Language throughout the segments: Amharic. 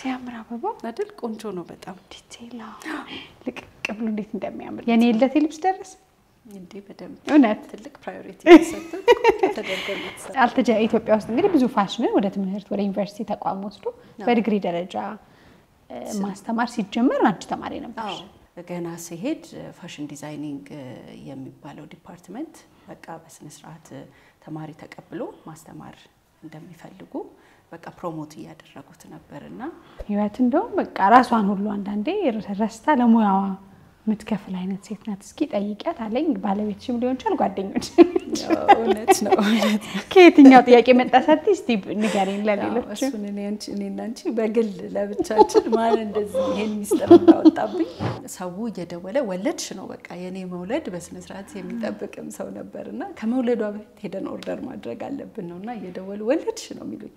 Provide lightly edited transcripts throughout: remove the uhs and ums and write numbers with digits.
ሲያምር አበባ አይደል ቆንጆ ነው በጣም ዲቴይል ልቅቅ ብሎ እንዴት እንደሚያምር የኔ ለቴ ልብስ ደረስ እንዴ በደም እውነት ትልቅ ፕራዮሪቲ ተሰጥቶ ተደርጎለት አልተጃ ኢትዮጵያ ውስጥ እንግዲህ ብዙ ፋሽን ወደ ትምህርት ወደ ዩኒቨርሲቲ ተቋም ወስዶ በዲግሪ ደረጃ ማስተማር ሲጀመር አንቺ ተማሪ ነበር ገና ሲሄድ ፋሽን ዲዛይኒንግ የሚባለው ዲፓርትመንት በቃ በስነ ስርዓት ተማሪ ተቀብሎ ማስተማር እንደሚፈልጉ በቃ ፕሮሞት ያደረጉት ነበርና ህይወት እንደው በቃ ራሷን ሁሉ አንዳንዴ ረስታ ለሙያዋ ምትከፍል አይነት ሴት ናት እስኪ ጠይቂያት አለኝ ባለቤትሽም ሊሆን ይችላል ጓደኞች እውነት ነው ከየትኛው ጥያቄ መጣሳት እስቲ ንገሪኝ ለሌሎች እሱን እኔና አንቺ በግል ለብቻችን ማን እንደዚህ ይሄን ሚስጥር እንዳወጣብኝ ሰው እየደወለ ወለድሽ ነው በቃ የኔ መውለድ በስነ ስርዓት የሚጠብቅም ሰው ነበርና ከመውለዷ በፊት ሄደን ኦርደር ማድረግ አለብን ነውና እየደወሉ ወለድሽ ነው የሚሉኝ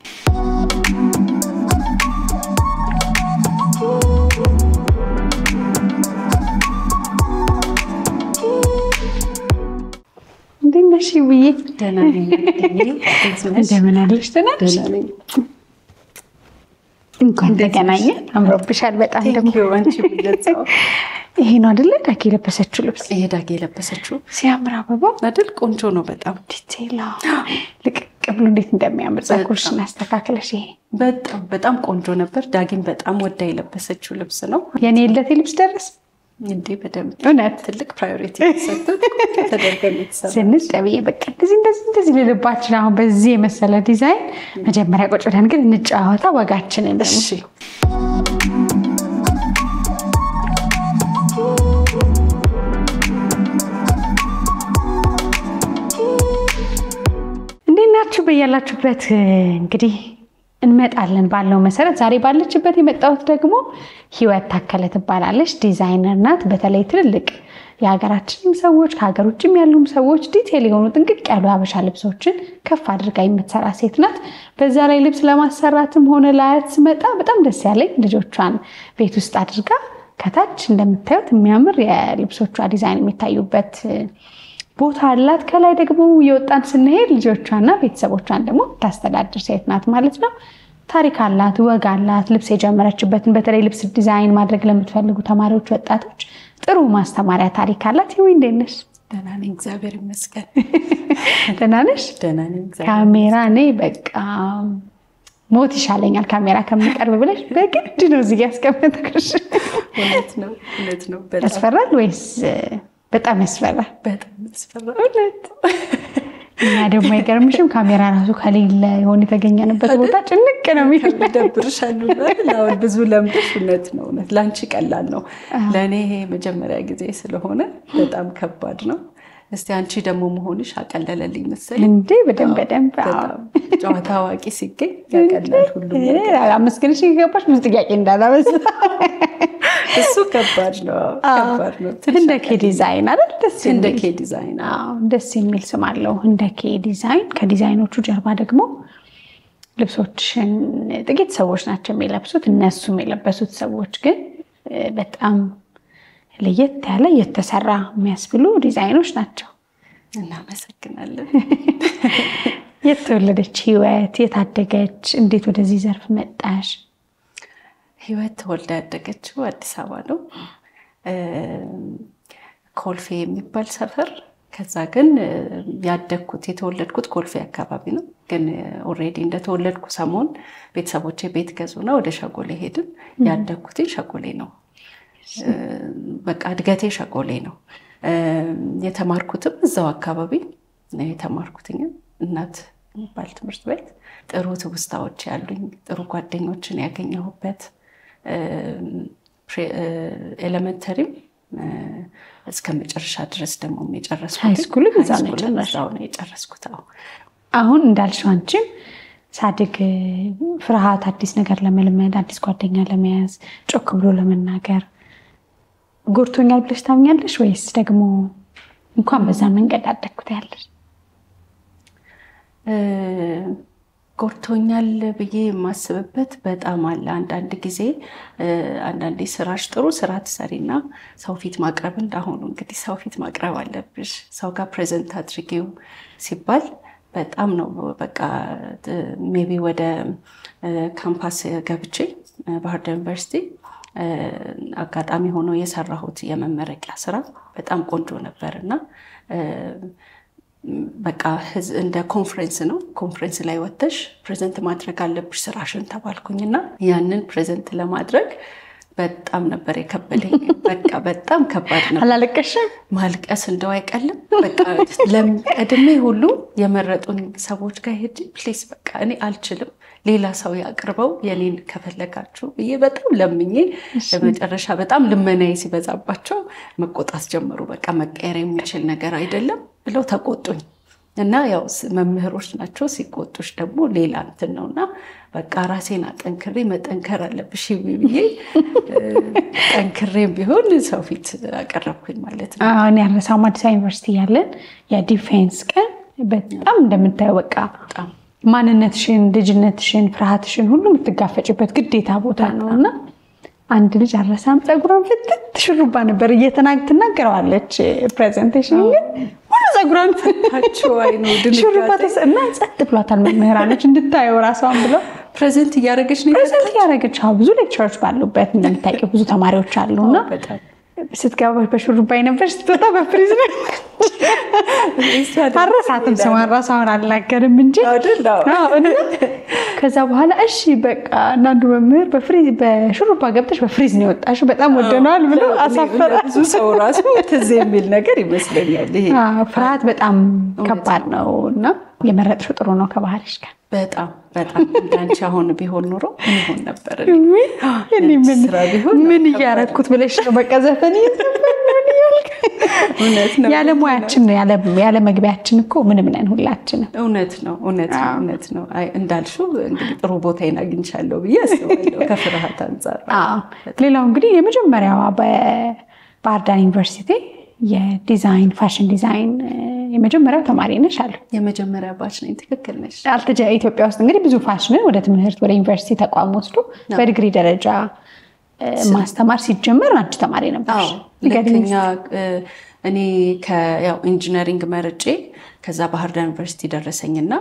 እንደነሽ ይውዬ ደህና ነኝ እንደምን አለሽ ደህና ነኝ እንኳን ተገናኘን አምሮብሻል በጣም ደግሞ አንቺ ብለጻው ይሄ ነው አይደል ዳጊ ለበሰችው ልብስ ይሄ ዳጊ ለበሰችው ሲያምር አበባ አይደል ቆንጆ ነው በጣም ዲቴይል ልቅቅ ብሎ እንዴት እንደሚያምር ጸጉርሽን አስተካክለሽ ይሄ በጣም ቆንጆ ነበር ዳጊን በጣም ወዳ የለበሰችው ልብስ ነው የኔ ለቴ ልብስ ደረስ እንዴ በደም እውነት ትልቅ ፕራዮሪቲ ተሰጥቶ ተደርጎለት ስንጠብዬ በቃ እንደዚህ ልልባችን አሁን በዚህ የመሰለ ዲዛይን መጀመሪያ ቁጭ ብለን ግን እንጫወታ ወጋችንን እሺ እንዴናችሁ በያላችሁበት እንግዲህ እንመጣለን ባለው መሰረት ዛሬ ባለችበት የመጣሁት ደግሞ ህይወት ታከለ ትባላለች ዲዛይነር ናት በተለይ ትልልቅ የሀገራችን ሰዎች ከሀገር ውጭም ያሉ ሰዎች ዲቴይል የሆኑ ጥንቅቅ ያሉ ሀበሻ ልብሶችን ከፍ አድርጋ የምትሰራ ሴት ናት በዛ ላይ ልብስ ለማሰራትም ሆነ ላያት ስመጣ በጣም ደስ ያለኝ ልጆቿን ቤት ውስጥ አድርጋ ከታች እንደምታዩት የሚያምር የልብሶቿ ዲዛይን የሚታዩበት ቦታ አላት ከላይ ደግሞ የወጣን ስንሄድ ልጆቿና ቤተሰቦቿን ደግሞ ታስተዳድር ሴት ናት ማለት ነው ታሪክ አላት ወግ አላት ልብስ የጀመረችበትን በተለይ ልብስ ዲዛይን ማድረግ ለምትፈልጉ ተማሪዎች ወጣቶች ጥሩ ማስተማሪያ ታሪክ አላት ይሁን እንደነሽ ደህና ነኝ እግዚአብሔር ይመስገን ደህና ነሽ ደህና ነኝ እግዚአብሔር ካሜራ ነኝ በቃ ሞት ይሻለኛል ካሜራ ከምቀርብ ብለሽ በግድ ነው እዚህ ያስቀመጥኩሽ እውነት ነው በጣም ያስፈራል ወይስ በጣም ያስፈራል እውነት እና ደግሞ አይገርምሽም ካሜራ ራሱ ከሌለ የሆነ የተገኘንበት ቦታ ጭንቅ ነው የሚደብርሻል ነው ብዙ ለምደሽ እውነት ላንቺ ቀላል ነው ለኔ ይሄ መጀመሪያ ጊዜ ስለሆነ በጣም ከባድ ነው እስቲ አንቺ ደግሞ መሆንሽ አቀለለልኝ መሰለኝ እንዴ በደንብ ጨዋታ ዋቂ ሲገኝ ያቀላል ሁሉ ነገር አመስግንሽ ይገባሽ ብዙ ጥያቄ እንዳላበዛ እሱ ከባድ ነው እንደኬ ዲዛይን አይደል እንደኬ ዲዛይን ደስ የሚል ስም አለው እንደኬ ዲዛይን ከዲዛይኖቹ ጀርባ ደግሞ ልብሶችን ጥቂት ሰዎች ናቸው የሚለብሱት እነሱም የለበሱት ሰዎች ግን በጣም ለየት ያለ የተሰራ የሚያስብሉ ዲዛይኖች ናቸው እናመሰግናለን የተወለደች ህይወት የታደገች እንዴት ወደዚህ ዘርፍ መጣሽ ህይወት ተወልዳ ያደገችው አዲስ አበባ ነው ኮልፌ የሚባል ሰፈር ከዛ ግን ያደግኩት የተወለድኩት ኮልፌ አካባቢ ነው ግን ኦሬዲ እንደተወለድኩ ሰሞን ቤተሰቦቼ ቤት ገዙና ወደ ሸጎሌ ሄድን ያደግኩት ሸጎሌ ነው በቃ እድገቴ ሸጎሌ ነው የተማርኩትም እዛው አካባቢ ነው የተማርኩትኝ እናት የሚባል ትምህርት ቤት ጥሩ ትውስታዎች ያሉኝ ጥሩ ጓደኞችን ያገኘሁበት ኤሌመንተሪም እስከ መጨረሻ ድረስ ደግሞ የጨረስኩት ሃይስኩል እዛው ነው የጨረስኩት አሁን እንዳልሽው አንቺም ሳድግ ፍርሃት አዲስ ነገር ለመልመድ አዲስ ጓደኛ ለመያዝ ጮክ ብሎ ለመናገር ጎርቶኛል ብለሽ ታምኛለሽ ወይስ ደግሞ እንኳን በዛ መንገድ አደግኩት ያለሽ ጎርቶኛል ብዬ ማስበበት በጣም አለ አንዳንድ ጊዜ አንዳንዴ ስራሽ ጥሩ ስራ ትሰሪና ሰው ፊት ማቅረብ እንዳሆኑ እንግዲህ ሰው ፊት ማቅረብ አለብሽ ሰው ጋር ፕሬዘንት አድርጊው ሲባል በጣም ነው በቃ ሜቢ ወደ ካምፓስ ገብቼ ባህር ዳር ዩኒቨርሲቲ አጋጣሚ ሆኖ የሰራሁት የመመረቂያ ስራ በጣም ቆንጆ ነበርና በቃ እንደ ኮንፈረንስ ነው። ኮንፈረንስ ላይ ወጥተሽ ፕሬዘንት ማድረግ አለብሽ ስራሽን ተባልኩኝና ያንን ፕሬዘንት ለማድረግ በጣም ነበር የከበደኝ። በቃ በጣም ከባድ ነበር። አላለቀሽም? ማልቀስ እንደው አይቀልም። በቃ ለምቀድሜ ሁሉ የመረጡን ሰዎች ጋር ሄጄ ፕሊዝ በቃ እኔ አልችልም ሌላ ሰው ያቅርበው የኔን ከፈለጋችሁ ብዬ በጣም ለምኜ በመጨረሻ በጣም ልመናዬ ሲበዛባቸው መቆጣት ጀመሩ። በቃ መቀየር የሚችል ነገር አይደለም ብለው ተቆጡኝ። እና ያው መምህሮች ናቸው ሲቆጡሽ ደግሞ ሌላ እንትን ነውና በቃ ራሴን አጠንክሬ መጠንከር አለብሽ ብዬ ጠንክሬም ቢሆን ሰው ፊት አቀረብኩኝ ማለት ነው። አሁን ያረሳው አዲስ ዩኒቨርሲቲ ያለን የዲፌንስ ቀን በጣም እንደምታየው በቃ ማንነትሽን፣ ልጅነትሽን፣ ፍርሃትሽን ሁሉ የምትጋፈጭበት ግዴታ ቦታ ነውና አንድ ልጅ አረሳም ፀጉሯን ፍትት ሽሩባ ነበር ትናገረዋለች ፕሬዘንቴሽን ግን ሁሉ ፀጉሯን ፈታቸው አይኑ ሽሩባ ተሰና ጸጥ ብሏታል። መምህራኖች እንድታየው ራሷን ብለው ፕሬዘንት እያደረገች ነው። ፕሬዘንት እያደረገች ብዙ ሌክቸሮች ባሉበት እንደምታውቂው ብዙ ተማሪዎች አሉና ስትገባ በሽሩባ ነበር ስትወጣ በፍሪዝ ነው። አረሳትም ሰማን ራሷን አልናገርም እንጂ ከዛ በኋላ እሺ በቃ አንዱ መምህር በሽሩባ ገብተሽ በፍሪዝ ነው የወጣሽው በጣም ወደነዋል ብሎ አሳፈረ። ብዙ ሰው ራሱ ትዝ የሚል ነገር ይመስለኛል። ይሄ ፍርሃት በጣም ከባድ ነውና የመረጥሽው ጥሩ ነው ከባህሪሽ ጋር በጣም እንዳንቺ አሁን ቢሆን ኖሮ ምን ይሆን ነበር? ምን እያረኩት ብለሽ ነው በቃ ዘፈን ያለ ሙያችን ነው ያለ መግቢያችን እኮ ምንም ነን ሁላችንም። እውነት ነው። አይ እንዳልሽው እንግዲህ ጥሩ ቦታዬን አግኝቻለሁ ብዬ አስባለሁ ከፍርሃት አንፃር። ሌላው እንግዲህ የመጀመሪያዋ በባህር ዳር ዩኒቨርሲቲ የዲዛይን ፋሽን ዲዛይን የመጀመሪያው ተማሪ ነሽ አሉ። የመጀመሪያ ባች ነኝ። ትክክል ነሽ። ኢትዮጵያ ውስጥ እንግዲህ ብዙ ፋሽንን ወደ ትምህርት ወደ ዩኒቨርሲቲ ተቋም ወስዶ በዲግሪ ደረጃ ማስተማር ሲጀመር አንቺ ተማሪ ነበርሽ። ለከኛ እኔ ከያው ኢንጂነሪንግ መርጬ ከዛ ባህር ዳር ዩኒቨርሲቲ ደረሰኝና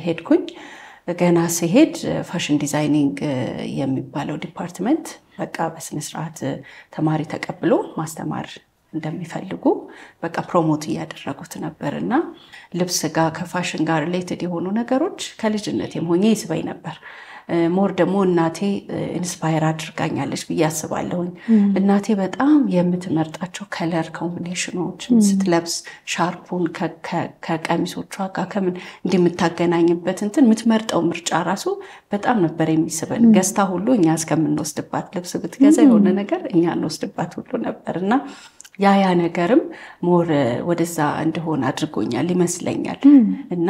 ሄድኩኝ። ገና ሲሄድ ፋሽን ዲዛይኒንግ የሚባለው ዲፓርትመንት በቃ በስነ ስርዓት ተማሪ ተቀብሎ ማስተማር እንደሚፈልጉ በቃ ፕሮሞት እያደረጉት ነበርና ልብስ ጋር ከፋሽን ጋር ሪሌትድ የሆኑ ነገሮች ከልጅነቴም ሆኜ ይስበኝ ነበር። ሞር ደግሞ እናቴ ኢንስፓየር አድርጋኛለች ብዬ አስባለሁኝ። እናቴ በጣም የምትመርጣቸው ከለር ኮምቢኔሽኖች ስትለብስ ሻርፑን ከቀሚሶቿ ጋር ከምን እንደምታገናኝበት እንትን የምትመርጠው ምርጫ ራሱ በጣም ነበር የሚስበን። ገዝታ ሁሉ እኛ እስከምንወስድባት ልብስ ብትገዛ የሆነ ነገር እኛ እንወስድባት ሁሉ ነበርና ያ ነገርም ሞር ወደዛ እንደሆነ አድርጎኛል ይመስለኛል። እና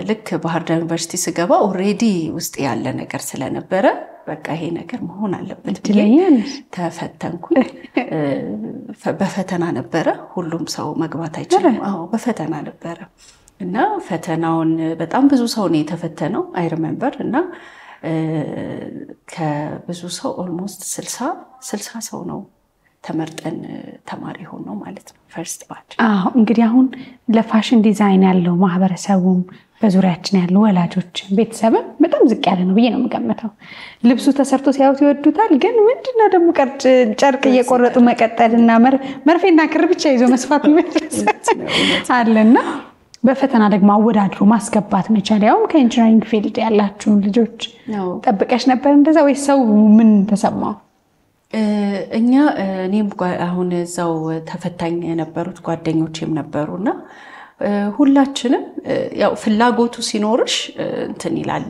ልክ ባህር ዳር ዩኒቨርሲቲ ስገባ ኦሬዲ ውስጥ ያለ ነገር ስለነበረ በቃ ይሄ ነገር መሆን አለበት ብዬ ተፈተንኩኝ። በፈተና ነበረ፣ ሁሉም ሰው መግባት አይችልም። በፈተና ነበረ እና ፈተናውን በጣም ብዙ ሰው ነው የተፈተነው አይ ሪሜምበር። እና ከብዙ ሰው ኦልሞስት 60 ሰው ነው ተመርጠን ተማሪ ሆኖ ማለት ነው ፈርስት ባች። እንግዲህ አሁን ለፋሽን ዲዛይን ያለው ማህበረሰቡም በዙሪያችን ያለው ወላጆች ቤተሰብም በጣም ዝቅ ያለ ነው ብዬ ነው የምገምተው። ልብሱ ተሰርቶ ሲያዩት ይወዱታል፣ ግን ምንድነው ደግሞ ጨርቅ እየቆረጡ መቀጠልና መርፌና ክር ብቻ ይዞ መስፋት አለና በፈተና ደግሞ አወዳድሮ ማስገባት መቻል ያውም ከኢንጂነሪንግ ፊልድ ያላችሁን ልጆች ጠብቀሽ ነበር እንደዛ ወይ ሰው ምን ተሰማው? እኔም አሁን እዛው ተፈታኝ የነበሩት ጓደኞቼም ነበሩና ሁላችንም ያው ፍላጎቱ ሲኖርሽ እንትን ይላል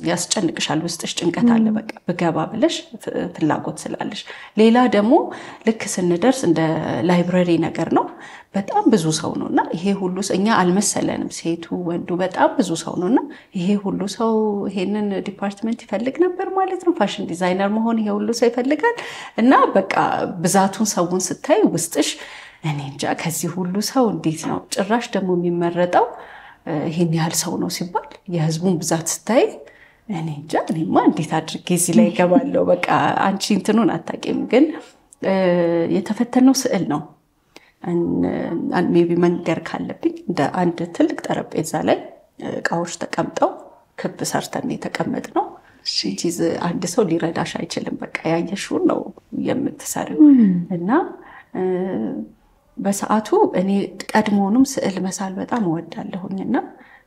ያስጨንቅሻል፣ ውስጥሽ ጭንቀት አለ። በቃ ብገባ ብለሽ ፍላጎት ስላለሽ። ሌላ ደግሞ ልክ ስንደርስ እንደ ላይብረሪ ነገር ነው፣ በጣም ብዙ ሰው ነውና ይሄ ሁሉ እኛ አልመሰለንም፣ ሴቱ ወንዱ በጣም ብዙ ሰው ነውና ይሄ ሁሉ ሰው ይሄንን ዲፓርትመንት ይፈልግ ነበር ማለት ነው። ፋሽን ዲዛይነር መሆን ይሄ ሁሉ ሰው ይፈልጋል። እና በቃ ብዛቱን ሰውን ስታይ ውስጥሽ እኔ እንጃ ከዚህ ሁሉ ሰው እንዴት ነው ጭራሽ ደግሞ የሚመረጠው ይሄን ያህል ሰው ነው ሲባል የህዝቡን ብዛት ስታይ እኔ እንጃ እኔማ እንዴት አድርጌ እዚህ ላይ ገባለሁ። በቃ አንቺ እንትኑን አታውቂም። ግን የተፈተነው ስዕል ነው። ሜቢ መንገር ካለብኝ እንደ አንድ ትልቅ ጠረጴዛ ላይ እቃዎች ተቀምጠው ክብ ሰርተን የተቀመጥነው ቺዝ አንድ ሰው ሊረዳሽ አይችልም። በቃ ያየሽውን ነው የምትሰሪው። እና በሰዓቱ እኔ ቀድሞውንም ስዕል መሳል በጣም እወዳለሁኝና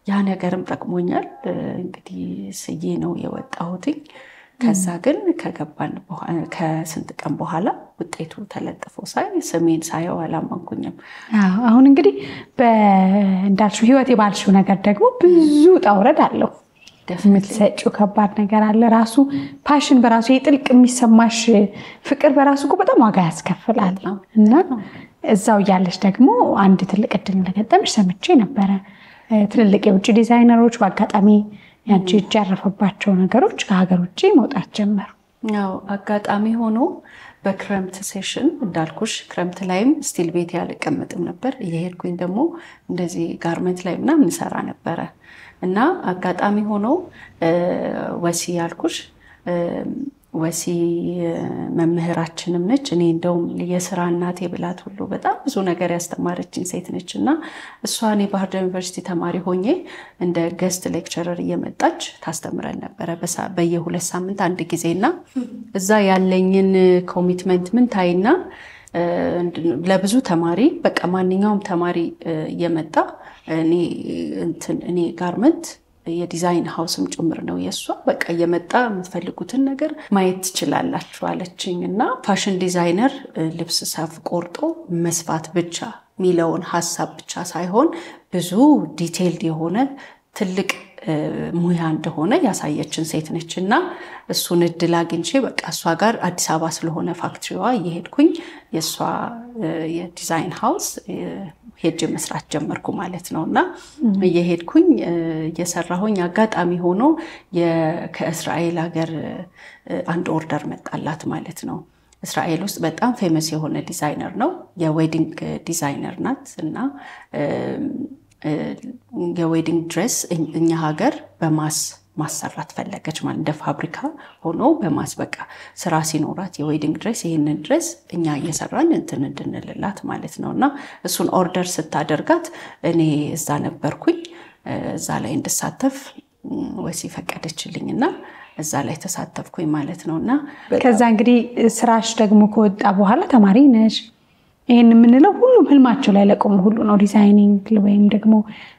ያ ነገርም ጠቅሞኛል። እንግዲህ ስዬ ነው የወጣሁትኝ። ከዛ ግን ከገባን ከስንት ቀን በኋላ ውጤቱ ተለጥፎ ሳይ ስሜን ሳየው አላመንኩኝም። አሁን እንግዲህ እንዳልሽው ህይወት የባልሽው ነገር ደግሞ ብዙ ጣውረድ አለው። የምትሰጪው ከባድ ነገር አለ። ራሱ ፓሽን በራሱ የጥልቅ የሚሰማሽ ፍቅር በራሱ እኮ በጣም ዋጋ ያስከፍላል። እና እዛው እያለሽ ደግሞ አንድ ትልቅ እድል እንደገጠምሽ ሰምቼ ነበረ። ትልልቅ የውጭ ዲዛይነሮች በአጋጣሚ ያንቺ እጅ ያረፈባቸው ነገሮች ከሀገር ውጭ መውጣት ጀመሩ። ያው አጋጣሚ ሆኖ በክረምት ሴሽን እንዳልኩሽ ክረምት ላይም ስቲል ቤት ያልቀመጥም ነበር። እየሄድኩኝ ደግሞ እንደዚህ ጋርመንት ላይ ምናምን ሰራ ነበረ እና አጋጣሚ ሆኖ ወሲ ያልኩሽ ወሲ መምህራችንም ነች። እኔ እንደውም የሥራ እናቴ ብላት ሁሉ በጣም ብዙ ነገር ያስተማረችኝ ሴት ነችና እሷ እኔ ባህር ዳር ዩኒቨርሲቲ ተማሪ ሆኜ እንደ ገስት ሌክቸረር እየመጣች ታስተምረን ነበረ በየ2 ሳምንት አንድ ጊዜና እዛ ያለኝን ኮሚትመንት ምን ታይና ለብዙ ተማሪ በቃ ማንኛውም ተማሪ እየመጣ እኔ ጋርመንት የዲዛይን ሃውስም ጭምር ነው የሷ በቃ እየመጣ የምትፈልጉትን ነገር ማየት ትችላላችሁ አለችኝና ፋሽን ዲዛይነር ልብስ ሰፍ ቆርጦ መስፋት ብቻ ሚለውን ሐሳብ ብቻ ሳይሆን ብዙ ዲቴይልድ የሆነ ትልቅ ሙያ እንደሆነ ያሳየችን ሴት ነችና እሱን እድል አግኝቼ በቃ እሷ ጋር አዲስ አበባ ስለሆነ ፋክትሪዋ እየሄድኩኝ የሷ የዲዛይን ሃውስ ሄጄ መስራት ጀመርኩ ማለት ነውና እየሄድኩኝ እየሰራሁኝ አጋጣሚ ሆኖ ከእስራኤል ሀገር አንድ ኦርደር መጣላት ማለት ነው። እስራኤል ውስጥ በጣም ፌመስ የሆነ ዲዛይነር ነው። የዌዲንግ ዲዛይነር ናት እና የዌዲንግ ድሬስ እኛ ሀገር ማሰራት ፈለገች ማለት እንደ ፋብሪካ ሆኖ በማስ በቃ ስራ ሲኖራት የዌዲንግ ድሬስ ይሄንን ድሬስ እኛ እየሰራን እንድንልላት ማለት ነውና እሱን ኦርደር ስታደርጋት እኔ እዛ ነበርኩኝ። እዛ ላይ እንድሳተፍ ወሲ ፈቀደችልኝና እዛ ላይ ተሳተፍኩኝ ማለት ነውና ከዛ እንግዲህ ስራሽ ደግሞ ከወጣ በኋላ ተማሪ ነሽ። ይሄን የምንለው ሁሉም ህልማቸው ላይ ለቆሙ ሁሉ ነው። ዲዛይኒንግ ወይም ደግሞ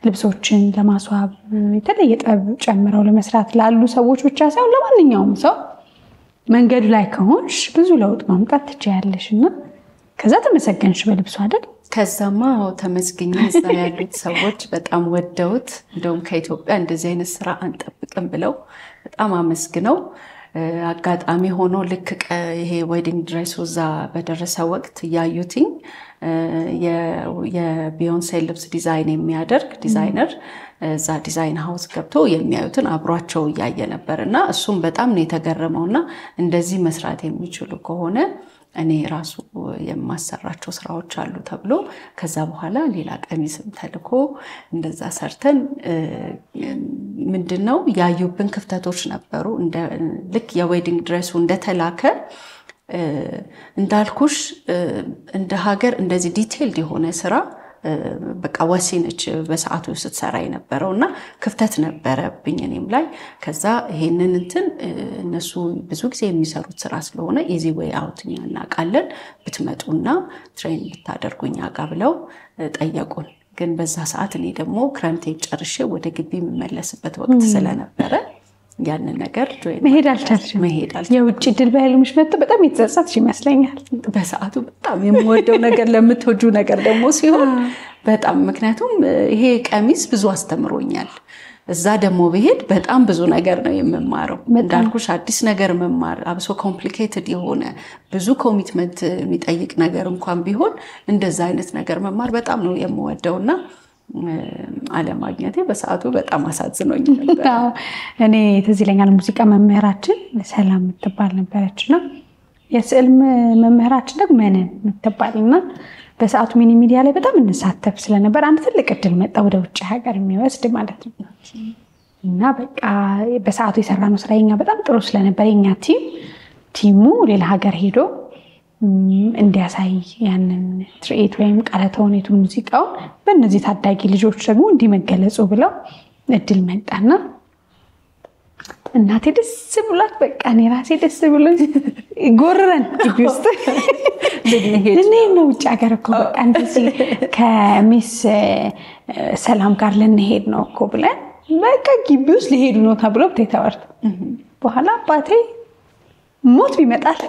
ልብሶችን ለማስዋብ የተለየ ጥበብ ጨምረው ለመስራት ላሉ ሰዎች ብቻ ሳይሆን ለማንኛውም ሰው መንገዱ ላይ ከሆንሽ ብዙ ለውጥ ማምጣት ትችያለሽና ከዛ ተመሰገንሽ በልብሱ አይደል? ከዛማ ተመስግኝ እዛ ያሉት ሰዎች በጣም ወደውት እንደውም ከኢትዮጵያ እንደዚህ አይነት ስራ አንጠብቅም ብለው በጣም አመስግነው አጋጣሚ ሆኖ ልክ ይሄ ዌዲንግ ድሬስ ወዛ በደረሰ ወቅት ያዩትኝ የቢዮንሴ ልብስ ዲዛይን የሚያደርግ ዲዛይነር እዛ ዲዛይን ሃውስ ገብቶ የሚያዩትን አብሯቸው ያየ ነበርና እሱም በጣም ነው የተገረመውና እንደዚህ መስራት የሚችሉ ከሆነ እኔ ራሱ የማሰራቸው ስራዎች አሉ ተብሎ ከዛ በኋላ ሌላ ቀሚስም ተልኮ እንደዛ ሰርተን ምንድነው ያዩብን ክፍተቶች ነበሩ። ልክ የዌዲንግ ድሬሱ እንደተላከ እንዳልኩሽ እንደ ሀገር እንደዚህ ዲቴይልድ የሆነ ስራ በቃ ወሲነች በሰዓቱ ስትሰራ የነበረውና ክፍተት ነበረብኝ እኔም ላይ። ከዛ ይሄንን እነሱ ብዙ ጊዜ የሚሰሩት ስራ ስለሆነ ኢዚ ዌይ አውት እናቃለን ብትመጡና ትሬን ብታደርጉኝ አጋ ብለው ጠየቁን። ግን በዛ ሰዓት እኔ ደግሞ ክረምቴ ጨርሼ ወደ ግቢ የምመለስበት ወቅት ስለነበረ ያንን ነገር መሄድ አልቻልሽም። የውጭ ድል በህልምሽ መጥቶ በጣም የተጸጸትሽ ይመስለኛል በሰዓቱ። በጣም የምወደው ነገር ለምትወጁ ነገር ደግሞ ሲሆን በጣም ምክንያቱም ይሄ ቀሚስ ብዙ አስተምሮኛል። እዛ ደግሞ በሄድ በጣም ብዙ ነገር ነው የምማረው። እንዳልኩሽ አዲስ ነገር መማር አብሶ ኮምፕሊኬትድ የሆነ ብዙ ኮሚትመንት የሚጠይቅ ነገር እንኳን ቢሆን እንደዛ አይነት ነገር መማር በጣም ነው የምወደውና አለማግኘቴ በሰዓቱ በጣም አሳዝኖኝ ነበር። እኔ ትዝ ይለኛል ሙዚቃ መምህራችን ሰላም የምትባል ነበረችና የስዕል መምህራችን ደግሞ መነን የምትባልና በሰዓቱ ሚኒ ሚዲያ ላይ በጣም እንሳተፍ ስለነበር አንድ ትልቅ እድል መጣ ወደ ውጭ ሀገር የሚወስድ ማለት ነው። እና በቃ በሰዓቱ የሰራነው ስራ የኛ በጣም ጥሩ ስለነበር የኛ ቲሙ ሌላ ሀገር ሄዶ እንዲያሳይ ያንን ትርኢት ወይም ቃለ ተውኔቱን ሙዚቃውን በእነዚህ ታዳጊ ልጆች ደግሞ እንዲመገለጹ ብለው እድል መጣና እናቴ ደስ ብሏት በቃ እኔ ራሴ ደስ ብሎኝ ጎረረን ግቢ ውስጥ ልንሄድ ነው ውጭ ሀገር እኮ በቃ እንደዚህ ከሚስ ሰላም ጋር ልንሄድ ነው እኮ ብለን በቃ ግቢ ውስጥ ሊሄዱ ነው ተብሎ ተወርቶ በኋላ አባቴ ሞት ቢመጣል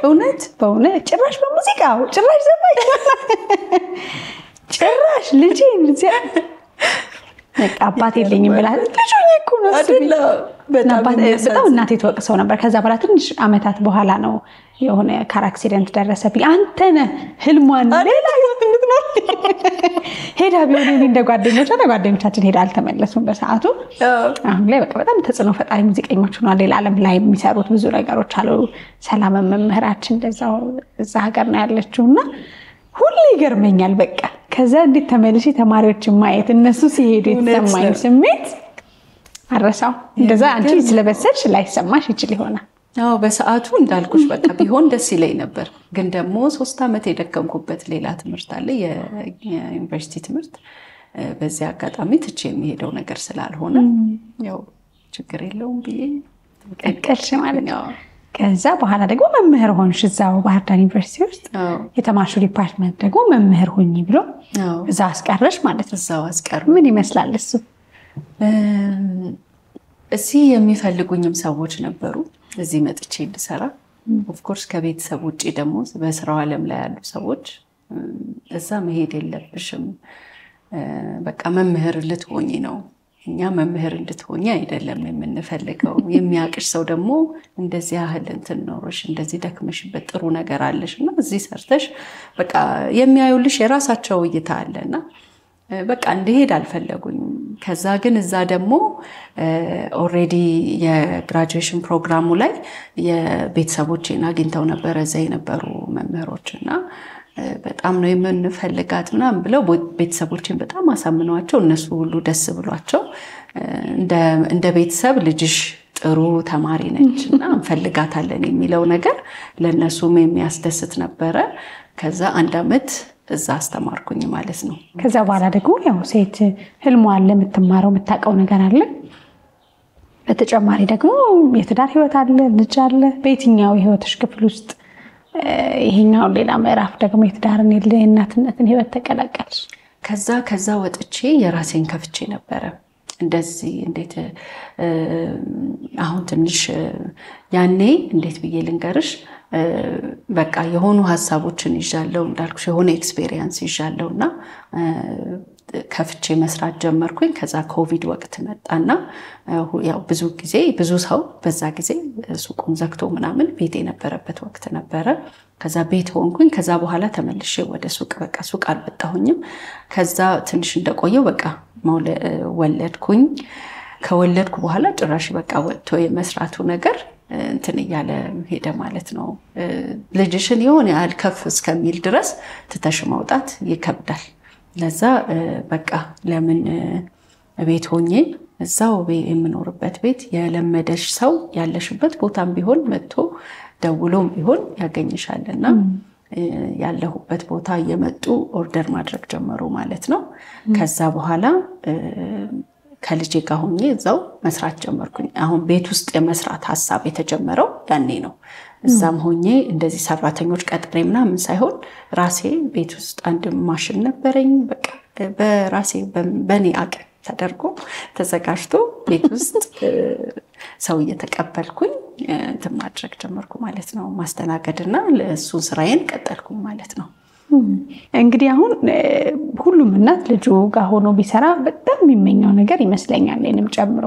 እውነት በእውነት ጭራሽ በሙዚቃው ጭራሽ ዘፋኝ ጭራሽ ልጄ እንደዚያ በቃ አባቴ የለኝም ብላ ልጆኝ እኮ ነው በጣም እናቴ ተወቅሰው ነበር። ከዛ በኋላ ትንሽ አመታት በኋላ ነው የሆነ ካር አክሲደንት ደረሰብኝ። አንተ ነህ ህልሟን ሌላ ህይወት እንድትኖር ሄዳ ቢሆን እንደ ጓደኞቻችን ሄዳ አልተመለሱም በሰዓቱ። አሁን ላይ በቃ በጣም ተጽዕኖ ፈጣሪ ሙዚቀኞች ሆነዋል። ሌላ ዓለም ላይ የሚሰሩት ብዙ ነገሮች አሉ። ሰላም መምህራችን እንደዛው እዛ ሀገር ነው ያለችውና ሁሌ ይገርመኛል። በቃ ከዛ እንዴት ተመልሼ ተማሪዎችን ማየት እነሱ ሲሄዱ የተሰማኝ ስሜት አረሳው። እንደዛ አንቺ ስለበሰልሽ ላይሰማሽ ይችል ይሆናል። አዎ በሰዓቱ እንዳልኩሽ በቃ ቢሆን ደስ ይለኝ ነበር። ግን ደግሞ 3 ዓመት የደከምኩበት ሌላ ትምህርት አለ፣ የዩኒቨርሲቲ ትምህርት። በዚህ አጋጣሚ ትቼ የሚሄደው ነገር ስላልሆነ ያው ችግር የለውም ብዬ ቀቀልሽ ማለት ነው። ከዛ በኋላ ደግሞ መምህር ሆንሽ እዛው ባህር ዳር ዩኒቨርሲቲ ውስጥ የተማርሹ ዲፓርትመንት ደግሞ መምህር ሆኚ ብሎ እዛ አስቀረሽ ማለት ነው። እዛው አስቀር። ምን ይመስላል እሱ? እዚህ የሚፈልጉኝም ሰዎች ነበሩ እዚህ መጥቼ እንድሰራ። ኦፍ ኮርስ ከቤተሰብ ውጪ ደግሞ በስራው ዓለም ላይ ያሉ ሰዎች እዛ መሄድ የለብሽም በቃ መምህር ልትሆኚ ነው፣ እኛ መምህር እንድትሆኚ አይደለም የምንፈልገው፣ የሚያቅሽ ሰው ደግሞ እንደዚህ ያህል እንትን ኖርሽ እንደዚህ ደክመሽበት ጥሩ ነገር አለሽና እዚህ ሰርተሽ በቃ የሚያዩልሽ የራሳቸው እይታ አለና በቃ እንድሄድ አልፈለጉኝም። ከዛ ግን እዛ ደግሞ ኦሬዲ የግራጁዌሽን ፕሮግራሙ ላይ የቤተሰቦቼን አግኝተው ነበር እዛ የነበሩ መምህሮችና በጣም ነው የምንፈልጋት ምናምን ብለው ቤተሰቦቼን በጣም አሳምነዋቸው እነሱ ሁሉ ደስ ብሏቸው እንደ ቤተሰብ ልጅሽ ጥሩ ተማሪ ነችና እንፈልጋታለን የሚለው ነገር ለነሱም የሚያስደስት ነበረ። ከዛ 1 ዓመት እዛ አስተማርኩኝ ማለት ነው። ከዛ በኋላ ደግሞ ያው ሴት ህልሟ አለ፣ የምትማረው የምታውቀው ነገር አለ። በተጨማሪ ደግሞ የትዳር ህይወት አለ፣ ልጅ አለ። በየትኛው የህይወትሽ ክፍል ውስጥ ይሄኛው ሌላ ምዕራፍ ደግሞ የትዳርን የእናትነትን ህይወት ተቀላቀልሽ? ከዛ ወጥቼ የራሴን ከፍቼ ነበረ። እንደዚህ እንዴት አሁን ትንሽ ያኔ እንዴት ብዬ ልንገርሽ በቃ የሆኑ ሀሳቦችን ይዣለው እንዳልኩሽ የሆነ ኤክስፔሪየንስ ይዣለውና ከፍቼ መስራት ጀመርኩኝ። ከዛ ኮቪድ ወቅት መጣና ያው ብዙ ሰው በዛ ጊዜ ሱቁን ዘግቶ ምናምን ቤት የነበረበት ወቅት ነበረ። ከዛ ቤት ሆንኩኝ። ከዛ በኋላ ተመልሼ ወደ ሱቅ በቃ ሱቅ አልወጣሁኝም። ከዛ ትንሽ እንደቆየው በቃ ወለድኩኝ። ከወለድኩ በኋላ ጭራሽ በቃ ወጥቶ የመስራቱ ነገር እንትን እያለ ሄደ ማለት ነው። ልጅሽን የሆነ ያህል ከፍ እስከሚል ድረስ ትተሽ መውጣት ይከብዳል። ለዛ በቃ ለምን ቤት ሆኜ እዛው የምኖርበት ቤት የለመደሽ ሰው ያለሽበት ቦታም ቢሆን መጥቶ ደውሎም ቢሆን ያገኝሻልና ያለሁበት ቦታ እየመጡ ኦርደር ማድረግ ጀመሩ ማለት ነው። ከዛ በኋላ ከልጄ ጋር ሆኜ እዛው መስራት ጀመርኩኝ። አሁን ቤት ውስጥ የመስራት ሐሳብ የተጀመረው ያኔ ነው። እዛም ሆኜ እንደዚህ ሰራተኞች ቀጥሬ ምናምን ሳይሆን ራሴ ቤት ውስጥ አንድ ማሽን ነበረኝ። በቃ በራሴ በኔ አቅም ተደርጎ ተዘጋጅቶ ቤት ውስጥ ሰው እየተቀበልኩኝ እንትን ማድረግ ጀመርኩ ማለት ነው። ማስተናገድና ለእሱን ስራዬን ቀጠልኩ ማለት ነው። እንግዲህ አሁን ሁሉም እናት ልጁ ጋር ሆኖ ቢሰራ በጣም የሚመኘው ነገር ይመስለኛል እኔንም ጨምሮ።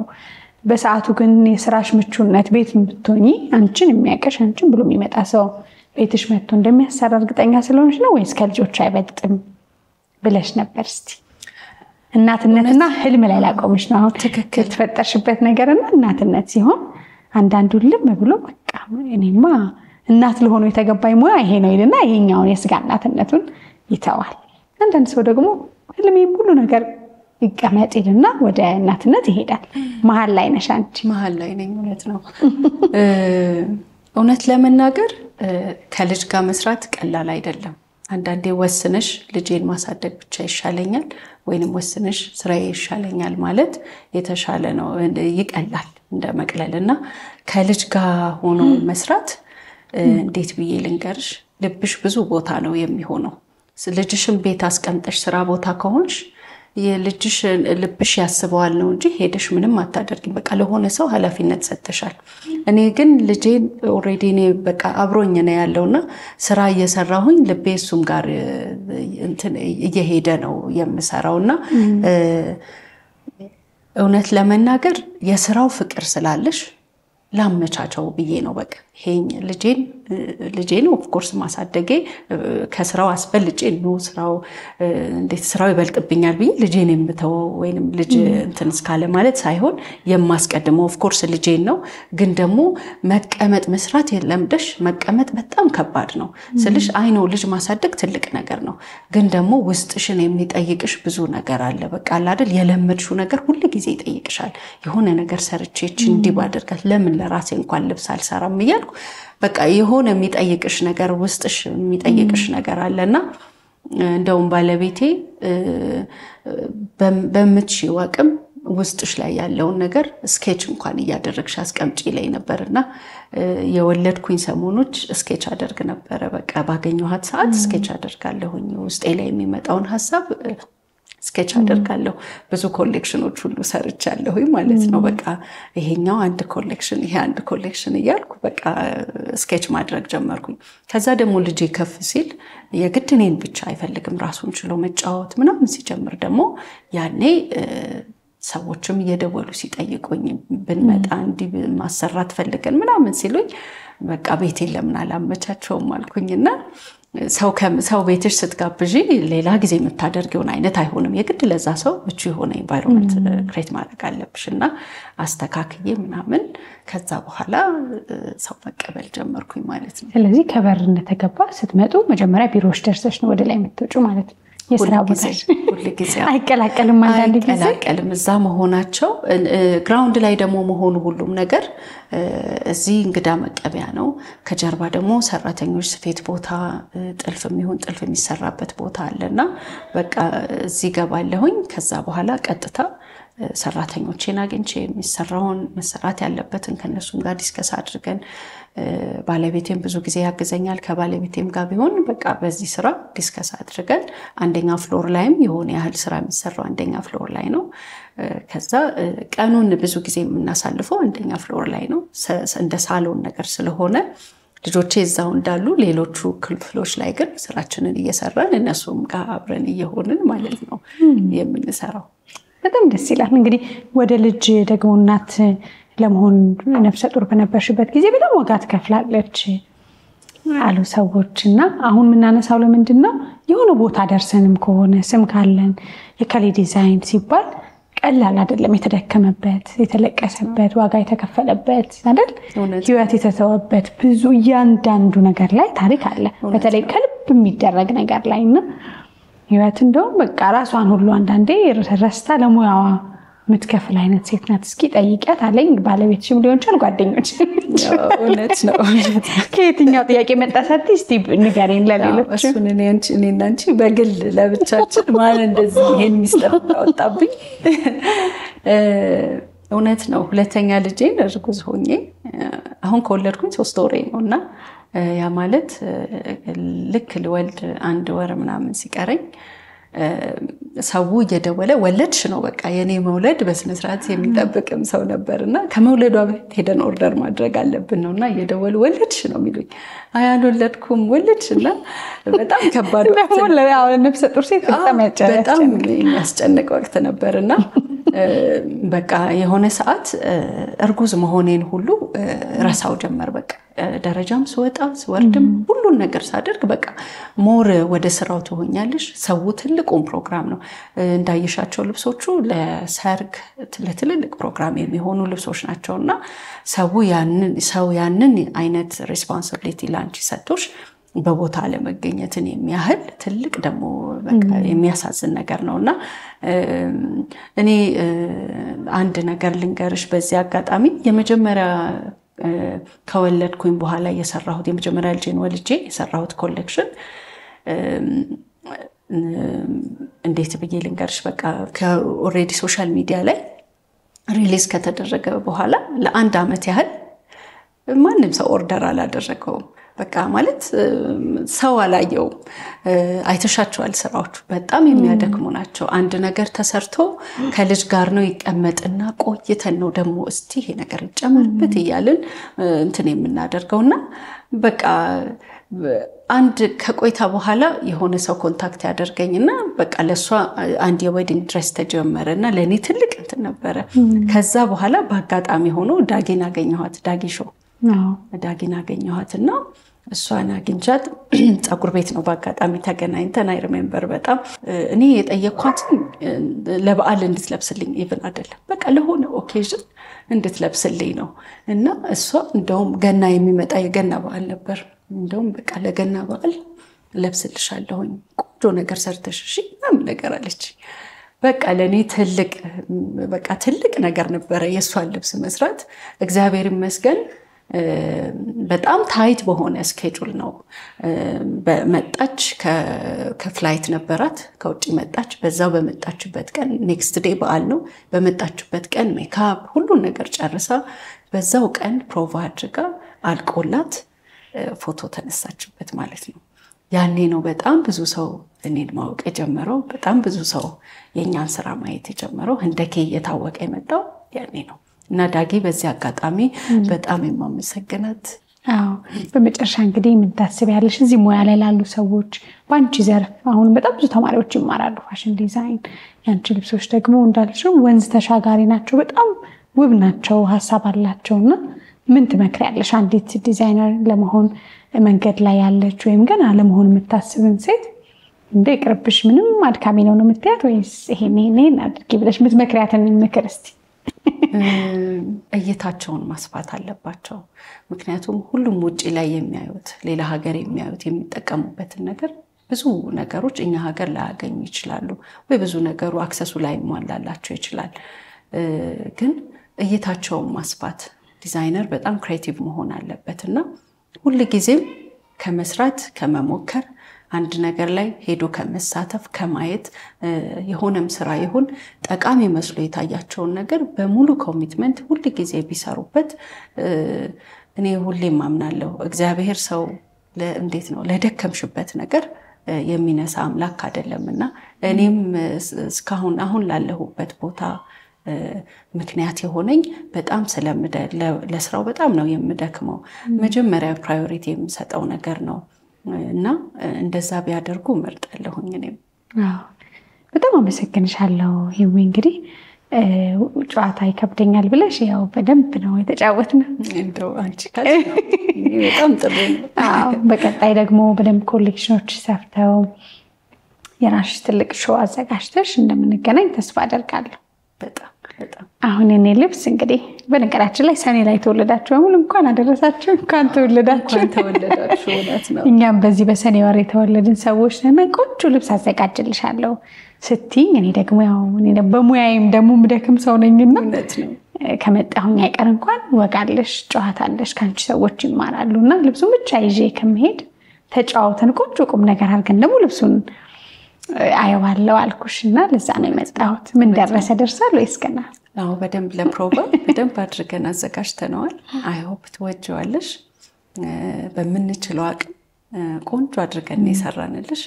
በሰዓቱ ግን የስራሽ ምቹነት ቤት ብትሆኚ አንቺን የሚያቀሽ አንቺን ብሎ የሚመጣ ሰው ቤትሽ መጥቶ እንደሚያሰራ እርግጠኛ ስለሆንሽ ነው ወይስ ከልጆች አይበልጥም ብለሽ ነበር? እስቲ እናትነትና ህልም ላይ ላቆምሽ ነው። አሁን ትክክል ተፈጠርሽበት ነገርና እናትነት ሲሆን አንዳንዱ ልም ብሎ በቃ እኔማ እናት ለሆኑ የተገባኝ ሙያ ይሄ ነው ይልና ይሄኛውን የስጋ እናትነቱን ይተዋል። አንዳንድ ሰው ደግሞ ህልሜም ሁሉ ነገር ይቀመጥ ይልና ወደ እናትነት ይሄዳል። መሀል ላይ ነሽ አንቺ? መሀል ላይ ነኝ። እውነት ነው። እውነት ለመናገር ከልጅ ጋር መስራት ቀላል አይደለም። አንዳንዴ ወስነሽ ልጄን ማሳደግ ብቻ ይሻለኛል ወይንም ወስነሽ ስራዬ ይሻለኛል ማለት የተሻለ ነው፣ ይቀላል እንደ መቅለልና ከልጅ ጋር ሆኖ መስራት እንዴት ብዬ ልንገርሽ፣ ልብሽ ብዙ ቦታ ነው የሚሆነው። ልጅሽን ቤት አስቀምጠሽ ስራ ቦታ ከሆንሽ የልጅሽ ልብሽ ያስበዋል ነው እንጂ ሄደሽ ምንም አታደርጊም። በቃ ለሆነ ሰው ኃላፊነት ሰጥተሻል። እኔ ግን ልጄን ኦልሬዲ እኔ በቃ አብሮኝ ነው ያለውና ስራ እየሰራሁኝ ልቤ እሱም ጋር እንትን እየሄደ ነው የምሰራውና እውነት ለመናገር የስራው ፍቅር ስላለሽ ላመቻቸው ብዬ ነው። በቃ ይሄን ልጄን ኦፍ ኮርስ ማሳደጌ ከስራው አስፈልጬ ነው ስራው እንዴት ስራው ይበልጥብኛል ብዬ ልጄን የምተወው ወይንም ልጅ እንትን እስካለ ማለት ሳይሆን የማስቀድመው ኦፍ ኮርስ ልጄን ነው። ግን ደግሞ መቀመጥ መስራት የለምደሽ መቀመጥ በጣም ከባድ ነው ስልሽ አይ ነው ልጅ ማሳደግ ትልቅ ነገር ነው። ግን ደግሞ ውስጥሽን የሚጠይቅሽ ብዙ ነገር አለ። በቃ አይደል የለመድሽው ነገር ሁሉ ጊዜ ይጠይቅሻል። የሆነ ነገር ሰርቼች እንዲህ ባደርጋት ለምን ለራሴ እንኳን ልብስ አልሰራም እያልኩ በቃ የሆነ የሚጠይቅሽ ነገር ውስጥሽ የሚጠይቅሽ ነገር አለና እንደውም ባለቤቴ በምትችይው አቅም ውስጥሽ ላይ ያለውን ነገር ስኬች እንኳን እያደረግሽ አስቀምጪ ላይ ነበርና የወለድኩኝ ሰሞኖች ስኬች አደርግ ነበር። በቃ ባገኘኋት ሰዓት ስኬች አደርጋለሁኝ ውስጤ ላይ የሚመጣውን ሐሳብ ስኬች አደርጋለሁ። ብዙ ኮሌክሽኖች ሁሉ ሰርቻለሁ ማለት ነው። በቃ ይሄኛው አንድ ኮሌክሽን ይሄ አንድ ኮሌክሽን እያልኩ በቃ ስኬች ማድረግ ጀመርኩኝ። ከዛ ደግሞ ልጄ ከፍ ሲል የግድ እኔን ብቻ አይፈልግም ራሱን ችሎ መጫወት ምናምን ሲጀምር ደግሞ ያኔ ሰዎችም እየደወሉ ሲጠይቁኝ ብንመጣ እንዲህ ማሰራት ፈልገን ምናምን ሲሉኝ በቃ ቤቴን ለምን አላመቻቸውም አልኩኝና ሰው ቤትሽ ስትጋብዢ ሌላ ጊዜ የምታደርጊውን አይነት አይሆንም። የግድ ለዛ ሰው ምቹ የሆነ ኤንቫይሮንመንት ክሬት ማድረግ አለብሽና አስተካክዬ ምናምን ከዛ በኋላ ሰው መቀበል ጀመርኩኝ ማለት ነው። ስለዚህ ከበር እንደተገባ ስትመጡ መጀመሪያ ቢሮዎች ደርሰሽ ነው ወደ ላይ የምትወጪው ማለት ነው። የስራ ቦታሽ ሁሉ ጊዜ አይቀላቀልም። አንዳንድ ጊዜ አይቀላቀልም። እዛ መሆናቸው ግራውንድ ላይ ደግሞ መሆኑ ሁሉም ነገር እዚህ እንግዳ መቀበያ ነው። ከጀርባ ደግሞ ሰራተኞች ስፌት ቦታ ጥልፍ የሚሰራበት ቦታ አለና በቃ እዚህ ገባለሁኝ። ከዛ በኋላ ቀጥታ ሰራተኞቼን አግኝቼ የሚሰራውን መሰራት ያለበትን ከነሱም ጋር ዲስከስ አድርገን ባለቤቴም ብዙ ጊዜ ያግዘኛል። ከባለቤቴም ጋር ቢሆን በቃ በዚህ ስራ ዲስከስ አድርገን አንደኛ ፍሎር ላይም የሆነ ያህል ስራ የሚሰራው አንደኛ ፍሎር ላይ ነው። ከዛ ቀኑን ብዙ ጊዜ የምናሳልፈው አንደኛ ፍሎር ላይ ነው። እንደ ሳሎን ነገር ስለሆነ ልጆቼ እዛው እንዳሉ ሌሎቹ ክፍሎች ላይ ግን ስራችንን እየሰራን እነሱም ጋር አብረን እየሆንን ማለት ነው የምንሰራው። በጣም ደስ ይላል። እንግዲህ ወደ ልጅ ደግሞ እናት ለመሆን ነፍሰ ጡር በነበርሽበት ጊዜ በጣም ዋጋ ትከፍላለች አሉ ሰዎችና አሁን የምናነሳው ለምንድን ነው የሆነ ቦታ ደርሰንም ከሆነ ስም ካለን የከሌ ዲዛይን ሲባል ቀላል አይደለም። የተደከመበት የተለቀሰበት ዋጋ የተከፈለበት አይደል ህይወት የተተወበት ብዙ እያንዳንዱ ነገር ላይ ታሪክ አለ። በተለይ ከልብ የሚደረግ ነገር ላይና ህይወት እንደው በቃ ራሷን ሁሉ አንዳንዴ ረስታ ለሙያዋ ምትከፍል አይነት ሴት ናት። እስኪ ጠይቂያት አለኝ። ባለቤትሽም ሊሆን ይችላል ጓደኞች። እውነት ነው። ከየትኛው ጥያቄ መጣሳት እስቲ ንገሪኝ ለሌሎች። እሱን እኔና አንቺ በግል ለብቻችን ማን እንደዚህ ይሄን ሚስጥር አወጣብኝ። እውነት ነው። ሁለተኛ ልጄን እርጉዝ ሆኜ አሁን ከወለድኩኝ 3 ወሬ ነውና ያ ማለት ልክ ልወልድ 1 ወር ምናምን ሲቀረኝ ሰው እየደወለ ወለድሽ ነው በቃ የኔ መውለድ በስነ ስርዓት የሚጠብቅም ሰው ነበርና ከመውለዷ በፊት ሄደን ኦርደር ማድረግ አለብን ነውና እየደወሉ ወለድሽ ነው የሚሉኝ። አይ አልወለድኩም ወለድሽና በጣም ከባድ ወቅት ነው። ያው ነፍሰ ጡር ሴት በጣም የሚያስጨንቅ ወቅት ነበርና በቃ የሆነ ሰዓት እርጉዝ መሆኔን ሁሉ ረሳው ጀመር። በቃ ደረጃም ስወጣ ስወርድም ሁሉን ነገር ሳደርግ በቃ ሞር ወደ ስራው ትሆኛለሽ። ሰው ትልቁን ፕሮግራም ነው እንዳይሻቸው ልብሶቹ ለሰርግ ለትልልቅ ፕሮግራም የሚሆኑ ልብሶች ናቸውና ሰው ያንን አይነት ሪስፖንሲቢሊቲ ላንቺ ሰጥቶሽ በቦታ ለመገኘትን የሚያህል ትልቅ ደግሞ በቃ የሚያሳዝን ነገር ነውና እኔ አንድ ነገር ልንገርሽ በዚህ አጋጣሚ የመጀመሪያ ከወለድኩኝ በኋላ የሰራሁት የመጀመሪያ ልጄን ወልጄ የሰራሁት ኮሌክሽን እንዴት ብዬ ልንገርሽ በቃ ከኦልሬዲ ሶሻል ሚዲያ ላይ ሪሊዝ ከተደረገ በኋላ ለ1 ዓመት ያህል ማንም ሰው ኦርደር አላደረገውም። በቃ ማለት ሰው አላየውም። አይተሻቸዋል ስራዎቹ በጣም የሚያደክሙ ናቸው። አንድ ነገር ተሰርቶ ከልጅ ጋር ነው ይቀመጥና ቆይተን ነው ደግሞ እስቲ ይሄ ነገር ይጨመርበት እያልን እንትን የምናደርገውና በቃ አንድ ከቆይታ በኋላ የሆነ ሰው ኮንታክት ያደርገኝና በቃ ለሷ አንድ የዌዲንግ ድሬስ ተጀመረና ለኔ ትልቅ እንትን ነበረ። ከዛ በኋላ በአጋጣሚ ሆኖ ዳጊን አገኘኋት። ዳጊን አገኘኋትና እሷን አግኝቻት ፀጉር ቤት ነው በአጋጣሚ ተገናኝተን አይ ሪሜምበር በጣም እኔ የጠየኳት ለበዓል እንድትለብስልኝ ኢቭን አይደለም በቃ ለሆነ ኦኬዥን እንድትለብስልኝ ነው። እና እሷ እንደውም ገና የሚመጣ የገና በዓል ነበር። እንደውም በቃ ለገና በዓል ለብስልሻለሁኝ ቆንጆ ነገር ሰርተሽ እሺ ምናምን ነገር አለች። በቃ ለኔ ትልቅ ነገር ነበረ የሷን ልብስ መስራት። እግዚአብሔር ይመስገን በጣም ታይት በሆነ ስኬጁል ነው በመጣች ከፍላይት ነበራት ከውጪ መጣች። በዛው በመጣችበት ቀን ኔክስት ዴይ በዓል ነው። በመጣችበት ቀን ሜካፕ ሁሉን ነገር ጨርሳ በዛው ቀን ፕሮቫ አድርጋ አልቆላት ፎቶ ተነሳችበት ማለት ነው። ያኔ ነው በጣም ብዙ ሰው እኔን ማወቅ የጀመረው። በጣም ብዙ ሰው የኛን ስራ ማየት የጀመረው። ህንደኬ እየታወቀ የመጣው ያኔ ነው። እና ዳጊ በዚህ አጋጣሚ በጣም የማመሰግናት። በመጨረሻ እንግዲህ ምን ታስቢያለሽ እዚህ ሙያ ላይ ላሉ ሰዎች ባንቺ ዘርፍ? አሁን በጣም ብዙ ተማሪዎች ይማራሉ ፋሽን ዲዛይን። ያንቺ ልብሶች ደግሞ እንዳልሽው ወንዝ ተሻጋሪ ናቸው፣ በጣም ውብ ናቸው፣ ሀሳብ አላቸውና ምን ትመክሪያለሽ አንዲት ዲዛይነር ለመሆን መንገድ ላይ ያለች ወይም ገና ለመሆን የምታስብን ሴት? እንደ ይቅርብሽ ምንም አድካሚ ነው የምትያት ወይስ ይሄን አድርጊ ብለሽ የምትመክሪያትን ምክር እስቲ? እይታቸውን ማስፋት አለባቸው። ምክንያቱም ሁሉም ውጪ ላይ የሚያዩት ሌላ ሀገር የሚያዩት የሚጠቀሙበትን ነገር ብዙ ነገሮች እኛ ሀገር ላያገኙ ይችላሉ፣ ወይ ብዙ ነገሩ አክሰሱ ላይ ማላላቸው ይችላል። ግን እይታቸውን ማስፋት ዲዛይነር በጣም ክሬቲቭ መሆን አለበትና ሁሉ ጊዜም ከመስራት ከመሞከር አንድ ነገር ላይ ሄዶ ከመሳተፍ ከማየት የሆነም ስራ ይሁን ጠቃሚ መስሎ የታያቸውን ነገር በሙሉ ኮሚትመንት ሁሉ ጊዜ ቢሰሩበት እኔ ሁሌም አምናለሁ እግዚአብሔር ሰው እንዴት ነው ለደከምሽበት ነገር የሚነሳ አምላክ አይደለምና እኔም እስካሁን አሁን ላለሁበት ቦታ ምክንያት የሆነኝ በጣም ለስራው በጣም ነው የምደክመው። መጀመሪያ ፕራዮሪቲ የምሰጠው ነገር ነው እና እንደዛ ቢያደርጉ መርጣለሁኝ። እኔም በጣም አመሰግንሻለሁ ሂዊ። እንግዲህ ጨዋታ ይከብደኛል ብለሽ ያው በደንብ ነው የተጫወትነው። እንደው አንቺ ካልሽ በጣም ጥሩ ነው። በቀጣይ ደግሞ በደንብ ኮሌክሽኖች ሰፍተው የራስሽ ትልቅ ሾው አዘጋጅተሽ እንደምንገናኝ ተስፋ አደርጋለሁ። በጣም አሁን እኔ ልብስ እንግዲህ በነገራችን ላይ ሰኔ ላይ ተወለዳችሁ በሙሉ እንኳን አደረሳችሁ፣ እንኳን ተወለዳችሁ። እውነት ነው። እኛም በዚህ በሰኔ ወር የተወለድን ሰዎች ነን። ቆንጆ ልብስ አዘጋጅልሻለሁ ስትይኝ እኔ ደግሞ ያው በሙያዬም ደግሞ ምደክም ሰው ነኝና ከመጣሁኝ አይቀር እንኳን ወጋለሽ ጨዋታለሽ ካንቺ ሰዎች ይማራሉና ልብሱን ብቻ ይዤ ከመሄድ ተጫውተን ቆንጆ ቁም ነገር አድርገን ደግሞ ልብሱን አየዋለሁ አልኩሽና ለዛ ነው የመጣሁት። ምን ደረሰ ደርሳል ወይስ ገና? አዎ በደንብ ለፕሮቫ በደንብ አድርገን አዘጋጅተነዋል። አይ ሆፕ ትወጂዋለሽ። በምንችለው አቅም ቆንጆ አድርገን የሰራንልሽ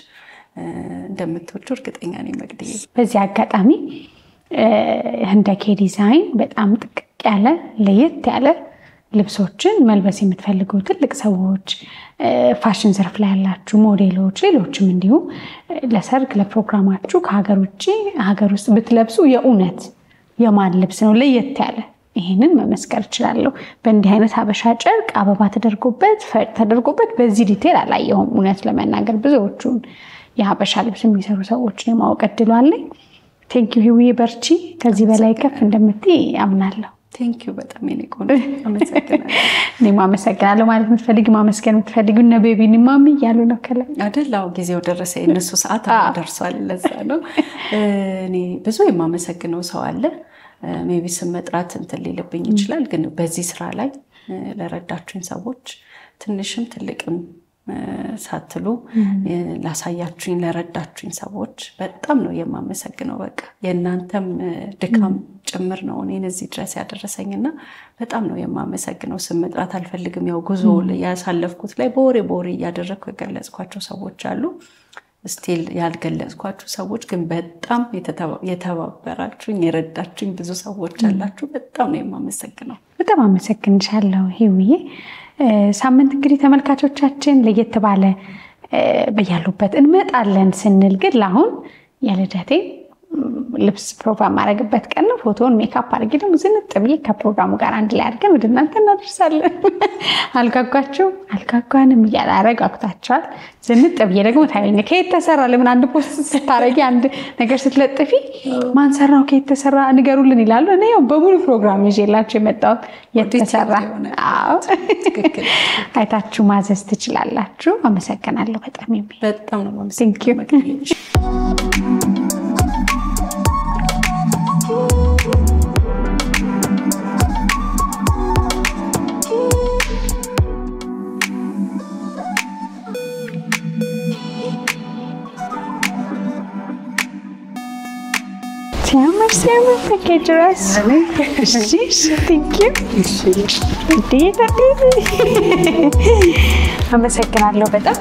እንደምትወጂው እርግጠኛ ነኝ መግደዬ። በዚህ አጋጣሚ ህንደኬ ዲዛይን በጣም ጥቅቅ ያለ ለየት ያለ ልብሶችን መልበስ የምትፈልጉ ትልቅ ሰዎች፣ ፋሽን ዘርፍ ላይ ያላችሁ ሞዴሎች፣ ሌሎችም እንዲሁ ለሰርግ ለፕሮግራማችሁ ከሀገር ውጭ ሀገር ውስጥ ብትለብሱ የእውነት የማን ልብስ ነው ለየት ያለ ይሄንን መመስከር እችላለሁ። በእንዲህ አይነት ሀበሻ ጨርቅ አበባ ተደርጎበት ፈርጥ ተደርጎበት በዚህ ዲቴል አላየሁም። እውነት ለመናገር ብዙዎቹን የሀበሻ ልብስ የሚሰሩ ሰዎችን የማወቅ እድሉ አለኝ። ቴንኪው ሂዊ፣ በርቺ። ከዚህ በላይ ከፍ እንደምትይ አምናለሁ። ቴንኪው በጣም የኔ ቆንጆ አመሰግናለሁ። እኔም አመሰግናለሁ። ማለት የምትፈልጊ ማመስገን የምትፈልጊ እነ ቤቢን ማሚ እያሉ ነው ከላይ አይደል? ጊዜው ደረሰ፣ የእነሱ ሰዓት ደርሷል። ለዛ ነው እኔ ብዙ የማመሰግነው ሰው አለ። ሜቢ ስም መጥራት እንትን ሊልብኝ ይችላል፣ ግን በዚህ ስራ ላይ ለረዳችሁኝ ሰዎች ትንሽም ትልቅም ሳትሉ ላሳያችሁኝ ለረዳችሁኝ ሰዎች በጣም ነው የማመሰግነው በቃ የእናንተም ድካም ጭምር ነው እኔን እዚህ ድረስ ያደረሰኝና በጣም ነው የማመሰግነው ስም መጥራት አልፈልግም ያው ጉዞ ያሳለፍኩት ላይ በወሬ ያደረኩ የገለጽኳቸው ሰዎች አሉ ስቲል ያልገለጽኳችሁ ሰዎች ግን በጣም የተባበራችሁኝ የረዳችሁኝ ብዙ ሰዎች አላችሁ በጣም ነው የማመሰግነው በጣም አመሰግንሻለሁ ሂውዬ ሳምንት እንግዲህ ተመልካቾቻችን ለየት ባለ በያሉበት እንመጣለን ስንል ግን ለአሁን የልደቴ ልብስ ፕሮግራም ማድረግበት ቀን ነው ፎቶን ሜካፕ አድርጌ ደግሞ ዝንጥ ብዬ ከፕሮግራሙ ጋር አንድ ላይ አድርገን ወደ እናንተ እናደርሳለን አልጓጓንም እያላረጋግታችኋል ዝንጥ ብዬ ደግሞ ታይኝ ከየት ተሰራ ለምን አንድ ፖስት ስታረጊ አንድ ነገር ስትለጥፊ ማን ሰራው ከየት ተሰራ ንገሩልን ይላሉ እኔ ያው በሙሉ ፕሮግራም ይዤላችሁ የመጣሁት የተሰራ አዎ አይታችሁ ማዘዝ ትችላላችሁ አመሰግናለሁ በጣም ነው ማመሰግናለሁ Okay, dress. Thank you. አመሰግናለሁ በጣም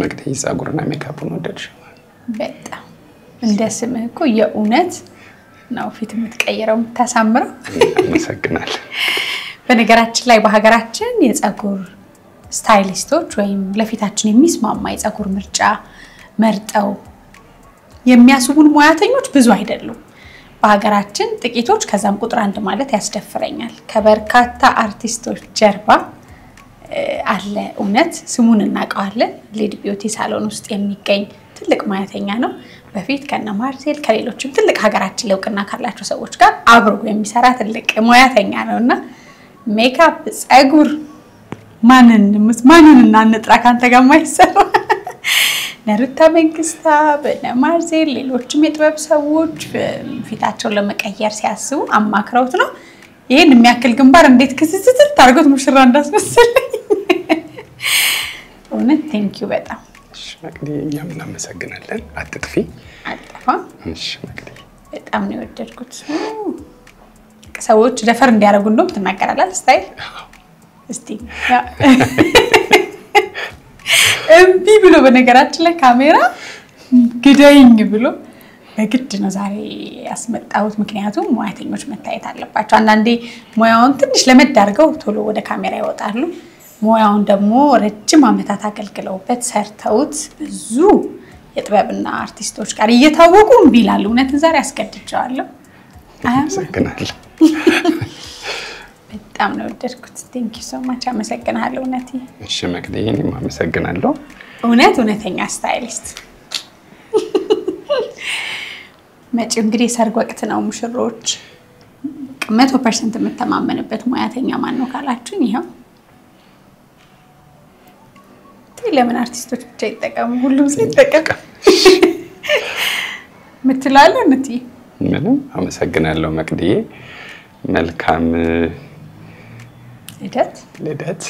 መቅደይ ጻጉርና ሜካፕን ወደድሽ በጣም እንደስምህ እኮ የኡነት ነው ፊት የምትቀይረው ተሳምረው አመሰግናለሁ በነገራችን ላይ በሀገራችን የጻጉር ስታይሊስቶች ወይም ለፊታችን የሚስማማ የጻጉር ምርጫ መርጠው የሚያስቡን ሙያተኞች ብዙ አይደሉም በሀገራችን ጥቂቶች ከዛም ቁጥር አንድ ማለት ያስደፍረኛል ከበርካታ አርቲስቶች ጀርባ አለ ኡነት ስሙን እናቀዋለን ሌዲ ቢዩቲ ሳሎን ውስጥ የሚገኝ ትልቅ ሙያተኛ ነው በፊት ከነ ማርሴል ከሌሎችም ትልቅ ሀገራችን ለውቅና ካላቸው ሰዎች ጋር አብሮ የሚሰራ ትልቅ ሙያተኛ ነውና ሜካፕ ጻጉር ማንንና እንጥራ ካንተ ጋር ማይሰራ ነሩታ መንግስታ በነማርሴል ሌሎችም የጥበብ ሰዎች ፊታቸውን ለመቀየር ሲያስቡ አማክረውት ነው ይሄን የሚያክል ግንባር እንዴት ክስስት ታርገት ሙሽራ እንዳስመስለኝ ኡነት ቴንክ ዩ በጣም እሺ መቅደይ እኛም እናመሰግናለን አትጥፊ አጥፋ እሺ መቅደይ በጣም ነው ወደድኩት ሰዎች ደፈር እንዲያረጉ እንደም ተናገራላል ስታይል እስቲ ያ እምቢ ብሎ በነገራችን ላይ ካሜራ ግደኝ ብሎ በግድ ነው ዛሬ ያስመጣሁት ምክንያቱም ሙያተኞች መታየት አለባቸው አንዳንዴ ሙያውን ትንሽ ለመዳርገው ቶሎ ወደ ካሜራ ይወጣሉ ሙያውን ደግሞ ረጅም አመታት አገልግለውበት ሰርተውት ብዙ የጥበብና አርቲስቶች ጋር እየታወቁ ቢላሉ እነትን ዛሬ አስገድጃለሁ አመሰግናለሁ በጣም ነው ወደድኩት ቴንክ ዩ ሶ ማች አመሰግናለሁ እነቲ እሺ መቅደይ እኔም አመሰግናለሁ እውነተኛ ስታይሊስት መጪው እንግዲህ ሰርግ ወቅት ነው ሙሽሮች 100% የምተማመንበት ሙያተኛ ማን ነው ካላችሁኝ ይሄው ለምን አርቲስቶች ብቻ ይጠቀሙ ሁሉም ሰው ይጠቀም ምትላለ ነቲ ምንም አመሰግናለሁ መቅዲዬ መልካም ልደት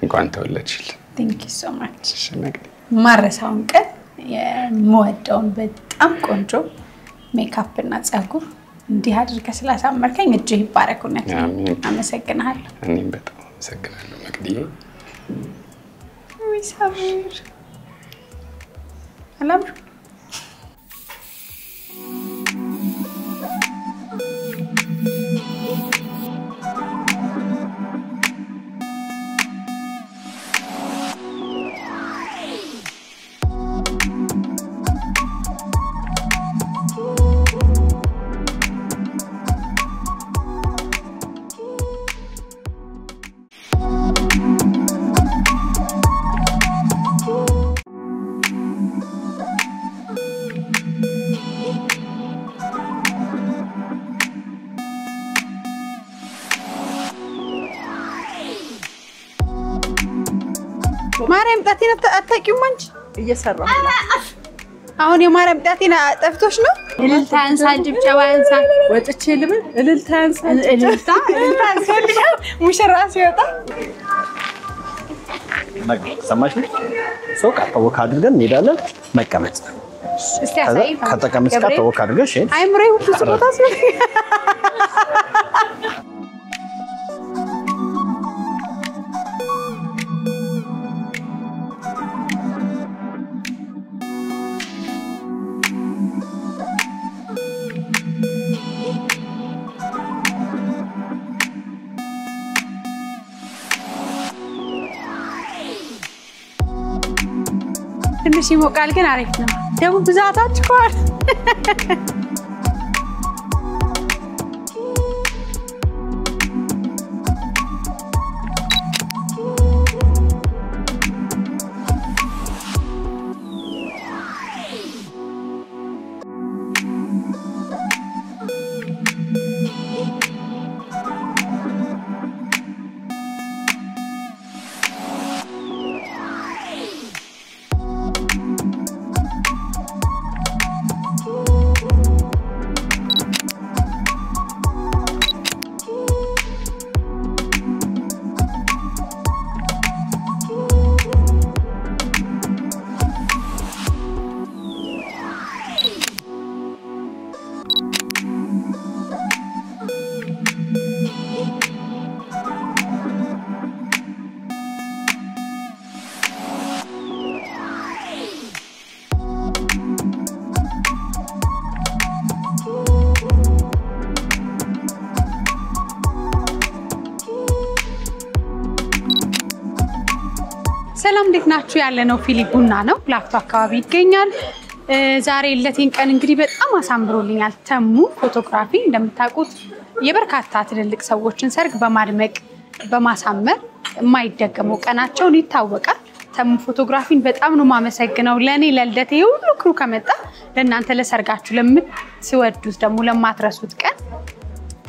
እንኳን ተወለድሽልን Thank you so much እሺ መቅዲ ማረሳውን ቀን የምወደውን በጣም ቆንጆ ሜካፕ እና ጸጉር እንዲህ አድርገህ ስላሳመርከኝ እጅህ ይባረክነት አመሰግናለሁ እኔም በጣም አመሰግናለሁ መቅዲዬ ወይ ሳብር አላም ማርያም ጣቴና አታቂም አንቺ እየሰራሁ አሁን የማርያም ጣቴና ጠፍቶሽ ነው እልልታ አንሳ ጭብጨባ አንሳ ወጥቼ ልምን እልልታ አንሳ እልልታ ሙሽራ ሲወጣ ሰማሽ ሶ ካተወካ አድርገን እንሄዳለን መቀመጥ እስቲ አሳይ ከተቀመጥሽ ካተወካ አድርገሽ አይምሬ ሁሉ ስጦታ ነው ትንሽ ይሞቃል ግን አሪፍ ነው ደግሞ ብዛታችሁ ቆል ሰላም እንዴት ናችሁ ያለነው ፊሊ ቡና ነው ላፍቶ አካባቢ ይገኛል ዛሬ ለቴን ቀን እንግዲህ በጣም አሳምሮልኛል ተሙ ፎቶግራፊ እንደምታውቁት የበርካታ ትልልቅ ሰዎችን ሰርግ በማድመቅ በማሳመር የማይደገመው ቀናቸውን ይታወቃል ተሙ ፎቶግራፊን በጣም ነው ማመሰግነው ለኔ ለልደቴ ሁሉ ክሩ ከመጣ ለእናንተ ለሰርጋችሁ ለምትወዱት ደግሞ ለማትረሱት ቀን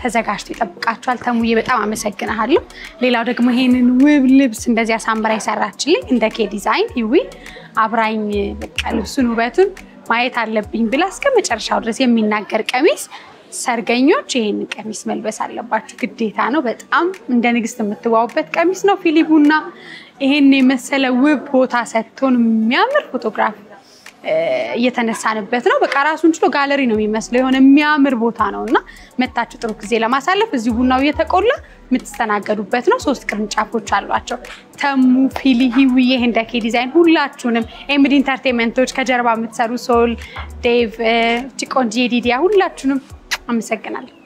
ተዘጋጅቶ ይጠብቃችኋል ተሙዬ በጣም አመሰግናለሁ ሌላው ደግሞ ይሄንን ውብ ልብስ እንደዚህ አሳምራ ይሰራችልኝ እንደ ኬ ዲዛይን ይዊ አብራኝ በቃ ልብሱን ውበቱን ማየት አለብኝ ብላ እስከ መጨረሻው ድረስ የሚናገር ቀሚስ ሰርገኞች ይሄን ቀሚስ መልበስ አለባችሁ ግዴታ ነው በጣም እንደ ንግስት የምትዋውበት ቀሚስ ነው ፊሊ ቡና ይሄን የመሰለ ውብ ቦታ ሰጥቶን የሚያምር ፎቶግራፍ እየተነሳንበት ነው በቃ ራሱን ችሎ ጋለሪ ነው የሚመስለው የሆነ የሚያምር ቦታ ነውና መታችሁ ጥሩ ጊዜ ለማሳለፍ እዚህ ቡናው እየተቆላ ምትስተናገዱበት ነው 3 ቅርንጫፎች አሏቸው ተሙ ፊሊ ሂዊዬ እንደኬ ዲዛይን ሁላችሁንም ኤምዲ ኢንተርቴይንመንቶች ከጀርባ የምትሰሩ ሶል ዴቭ ቺቆንጂ ዲዲያ ሁላችሁንም አመሰግናለሁ